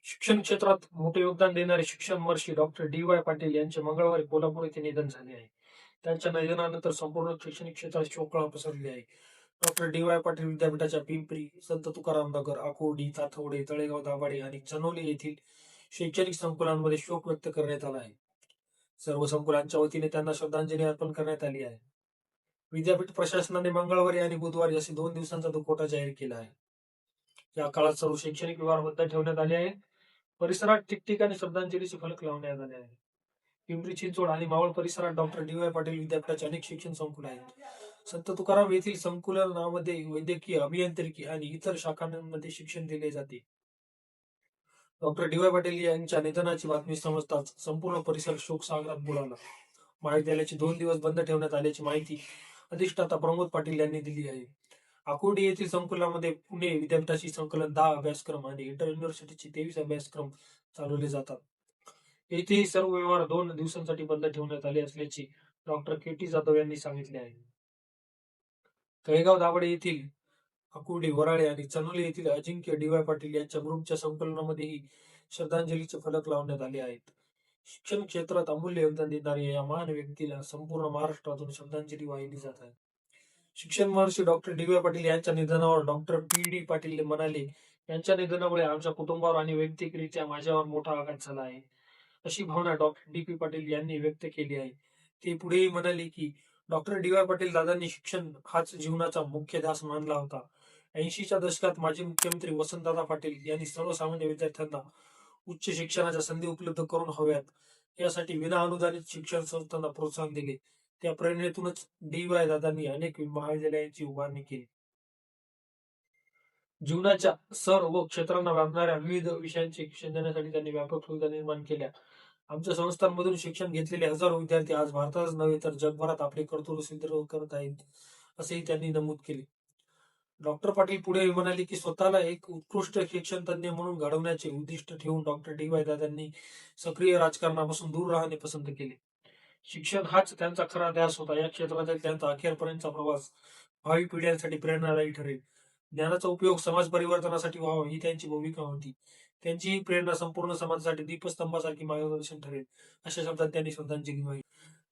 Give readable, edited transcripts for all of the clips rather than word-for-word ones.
शिक्षण क्षेत्रात मोठे योगदान देणारे शिक्षण महर्षी डॉक्टर डी.वाय. पाटील यांचे मंगळवारी कोल्हापूर येथे निधन झाले आहे. त्यांच्या निधनानंतर संपूर्ण शैक्षणिक क्षेत्रात शोककळा पसरली आहे. Doctor DY. पाटील विद्यापीठाच्या पिंपरी, संत तुकाराम नगर, आकुर्डी, ताथवडे, तळेगाव दाभाडे आणि चनोली येथील शैक्षणिक संकुलांमध्ये शोक व्यक्त करण्यात आला आहे. सर्व संकुलांच्या वतीने त्यांना श्रद्धांजली अर्पण करण्यात आली आहे. विद्यापीठ प्रशासनाने मंगळवारी आणि बुधवारी असे 2 दिवसांचा दुखवटा जाहीर केला आहे. या काळात सर्व शैक्षणिक व्यवहार बंद ठेवण्यात आले आहेत. परिसरात ठिकठिकाणी श्रद्धांजलीचे फलक लावण्यात आले आहेत. पिंपरी चिंचवड आणि मावळ परिसरात डॉक्टर डी.वाय. पाटील विद्यापीठाचे अनेक शिक्षण संकुल आहेत. संत तुकाराम येथील संकुलनामध्ये वैद्यकीय, अभियांत्रिकी आणि इतर शाखांमध्ये शिक्षण दिले जाते. Doctor DY. पाटील यांच्या निधनाची बातमी समजताच संपूर्ण परिसर शोकसागरात बुडाला. महाविद्यालयाचे 2 दिवस बंद ठेवण्यात आल्याची माहिती अधिष्ठाता प्रमोद पाटील यांनी दिली आहे. आकुर्डी येथील संकुलामध्ये पुणे विद्यापीठाची संकलन 10 अभ्यासक्रम आणि इंटर युनिव्हर्सिटीचे 23 अभ्यासक्रम चालवले जातात. येथेही सर्व व्यवहार 2 दिवसांसाठी बंद ठेवण्यात आले असल्याचे डॉक्टर के.टी. जाधव यांनी सांगितले आहे. तळेगाव दाभाडे येथील आकुर्डी, वराळे आणि चनोली येथील अजिंक्य डी.वाय. पाटील यांच्या ग्रुपच्या संकलनामध्येही श्रद्धांजलीचे फलक लावण्यात आले आहेत. शिक्षण क्षेत्रात अमूल्य योगदान देणाऱ्या या महान व्यक्तीला संपूर्ण महाराष्ट्रातून श्रद्धांजली वाहिली जात आहे. शिक्षण महर्षी डॉक्टर डी.वाय. पाटील यांच्या निधनावर डॉक्टर पी.डी. पाटील म्हणाले, यांच्या निधनामुळे आमच्या कुटुंबावर आणि वैयक्तिकरित्या माझ्यावर मोठा आघात झाला आहे, अशी भावना डॉक्टर डी.पी. पाटील यांनी व्यक्त केली आहे. ते पुढेही म्हणाले की डॉक्टर डी.वाय. पाटील दादांनी शिक्षण हाच जीवनाचा मुख्य ध्यास मानला होता. 80च्या दशकात माजी मुख्यमंत्री वसंतदादा पाटील यांनी सर्वसामान्य विद्यार्थ्यांना उच्च शिक्षणाच्या संधी उपलब्ध करून हव्यात यासाठी विनाअनुदानित शिक्षण संस्थांना प्रोत्साहन दिले. त्या प्रेरणेतूनच डी.वाय. दादांनी अनेक महाविद्यालयांची उभारणी केली. जीवनाच्या सर्व क्षेत्रांना व्यापणाऱ्या विविध विषयांचे शिक्षण देण्यासाठी त्यांनी व्यापक सुविधा निर्माण केल्या. आमच्या संस्थांमधून शिक्षण घेतलेले हजारो विद्यार्थी आज भारतातच नव्हे तर जगभरात आपले कर्तृत्व सिद्ध करत आहेत, असेही त्यांनी नमूद केले. डॉक्टर पाटील पुढे म्हणाले की स्वतःला एक उत्कृष्ट शिक्षण तज्ञ म्हणून घडवण्याचे उद्दिष्ट ठेवून डॉक्टर डी.वाय. दादांनी सक्रिय राजकारणापासून दूर राहणे पसंत केले. शिक्षण हाच त्यांचा खरा ध्यास होता. या क्षेत्रातील त्यांचा अखेरपर्यंतचा प्रवास भावी पिढ्यांसाठी प्रेरणादायी ठरेल. ज्ञानाचा उपयोग समाज परिवर्तनासाठी व्हावा ही त्यांची भूमिका होती. त्यांची ही प्रेरणा संपूर्ण समाजासाठी दीपस्तंभासारखी मार्गदर्शन ठरेल, अशा शब्दात त्यांनी श्रद्धांजली वाहिली.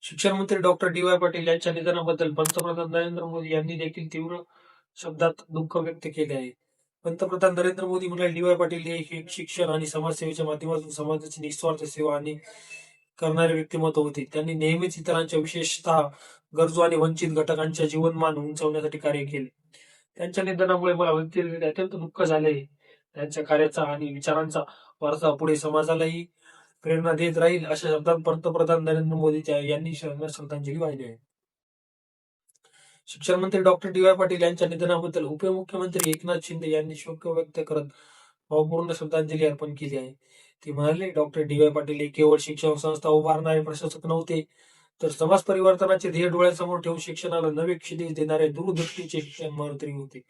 शिक्षण मंत्री डॉक्टर डी.वाय. पाटील यांच्या निधनाबद्दल पंतप्रधान नरेंद्र मोदी यांनी देखील तीव्र शब्दात दुःख व्यक्त केले आहे. पंतप्रधान नरेंद्र मोदी म्हणाले, डी.वाय. पाटील हे शिक्षण आणि समाजसेवेच्या माध्यमातून समाजाची निस्वार्थ सेवा आणि करणारे व्यक्तिमत्व होते. त्यांनी नेहमीच इतरांच्या, विशेषतः गरजू आणि वंचित घटकांच्या जीवनमान उंचावण्यासाठी कार्य केले. त्यांच्या निधनामुळे मला व्यक्तिगतरित्या अत्यंत दुःख झाले. त्यांच्या कार्याचा आणि विचारांचा वारसा पुढे समाजालाही प्रेरणा देत राहील, अशा शब्दात पंतप्रधान नरेंद्र मोदी यांनी श्रद्धांजली वाहिली आहे. शिक्षण मंत्री डॉक्टर डी.वाय. पाटील यांच्या निधनाबद्दल उपमुख्यमंत्री एकनाथ शिंदे यांनी शोक व्यक्त करत भावपूर्ण श्रद्धांजली अर्पण केली आहे. ते म्हणाले, डॉक्टर डी.वाय. पाटील हे केवळ शिक्षण संस्था उभारणारे प्रशासक नव्हते, तर समाज परिवर्तनाचे ध्येय डोळ्यासमोर ठेवून शिक्षणाला नवे क्षितिज देणारे दूरदृष्टीचे शिक्षण मंत्री होते.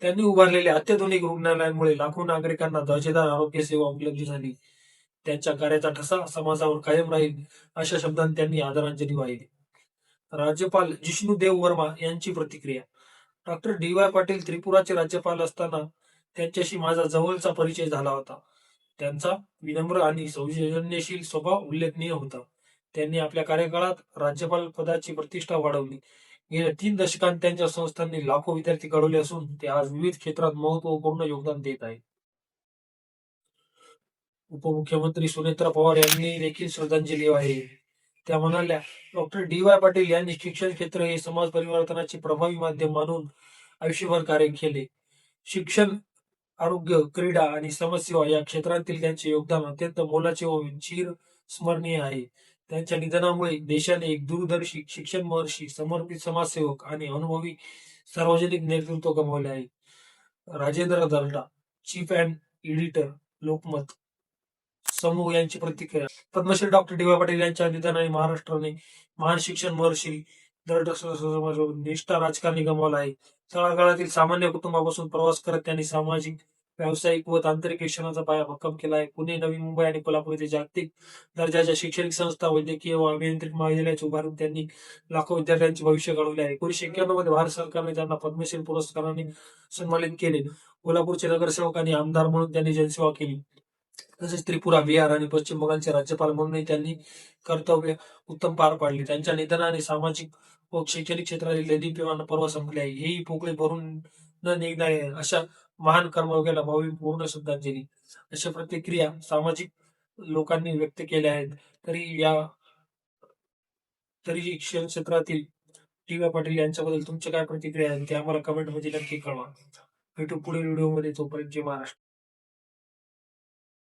त्यांनी उभारलेल्या अत्याधुनिक रुग्णालयांमुळे लाखो नागरिकांना दर्जेदार आरोग्य सेवा उपलब्ध झाली. त्यांच्या कार्याचा ठसा समाजावर कायम राहील, अशा शब्दांत त्यांनी आदरांजली वाहिली. राज्यपाल जिष्णुदेव वर्मा यांची प्रतिक्रिया. Doctor DY. पाटील त्रिपुराचे राज्यपाल असताना त्यांच्याशी माझा जवळचा परिचय झाला होता. त्यांचा विनम्र आणि सौजन्यशील स्वभाव उल्लेखनीय होता. त्यांनी आपल्या कार्यकाळात राज्यपाल पदाची प्रतिष्ठा वाढवली. गेल्या 3 दशकांत त्यांच्या संस्थांनी लाखो विद्यार्थी घडवले असून ते आज विविध क्षेत्रात महत्वपूर्ण योगदान देत आहेत. उपमुख्यमंत्री सुनेत्रा पवार यांनी देखील श्रद्धांजली वाहिली. त्या म्हणाल्या, डॉक्टर डी.वाय. पाटील यांनी शिक्षण क्षेत्र हे समाज परिवर्तनाचे प्रभावी माध्यम मानून आयुष्यभर कार्य केले. शिक्षण, आरोग्य, क्रीडा आणि समाजसेवा या क्षेत्रांतील त्यांचे योगदान अत्यंत मोलाचे व चिरस्मरणीय आहे. त्यांच्या निधनामुळे देशाने एक दूरदर्शी शिक्षण महर्षी, समर्पित समाजसेवक आणि अनुभवी सार्वजनिक नेतृत्व गमावले आहे. राजेंद्र दर्डा, चीफ अँड एडिटर, लोकमत समूह यांची प्रतिक्रिया. Padmashri doctor DY. पाटील यांच्या निधनाने महाराष्ट्राने महान शिक्षण महर्षी, निष्ठा राजकारणी गमावला आहे. तळागाळातील सामान्य कुटुंबापासून प्रवास करत त्यांनी सामाजिक, व्यावसायिक व तांत्रिक शिक्षणाचा पाया भक्कम केला आहे. पुणे, नवी मुंबई आणि कोल्हापूर येथे जागतिक दर्जाच्या शैक्षणिक संस्था, वैद्यकीय व अभियांत्रिकी महाविद्यालयाची उभारून त्यांनी लाखो विद्यार्थ्यांचे भविष्य घडवले आहे. 1991 मध्ये भारत सरकारने त्यांना पद्मश्री पुरस्काराने सन्मानित केले. कोल्हापूरचे नगरसेवक आणि आमदार म्हणून त्यांनी जनसेवा केली. तसेच त्रिपुरा, बिहार आणि पश्चिम बंगालचे राज्यपाल म्हणूनही त्यांनी कर्तव्य उत्तम पार पाडले. त्यांच्या निधनाने सामाजिक व शैक्षणिक क्षेत्रातील दैदिप्यमान पर्व संपले आहे. हेही पोकळी भरून न निघणारे अशा महान कर्मयोग्याला भावपूर्ण पूर्ण श्रद्धांजली. अशा प्रतिक्रिया सामाजिक लोकांनी व्यक्त केल्या आहेत. तरी या तरी शिक्षण क्षेत्रातील डी.वाय. पाटील यांच्याबद्दल तुमच्या काय प्रतिक्रिया आहेत ते आम्हाला कमेंटमध्ये नक्की कळवा. भेटू पुढील व्हिडिओमध्ये. तोपर्यंत जय महाराष्ट्र.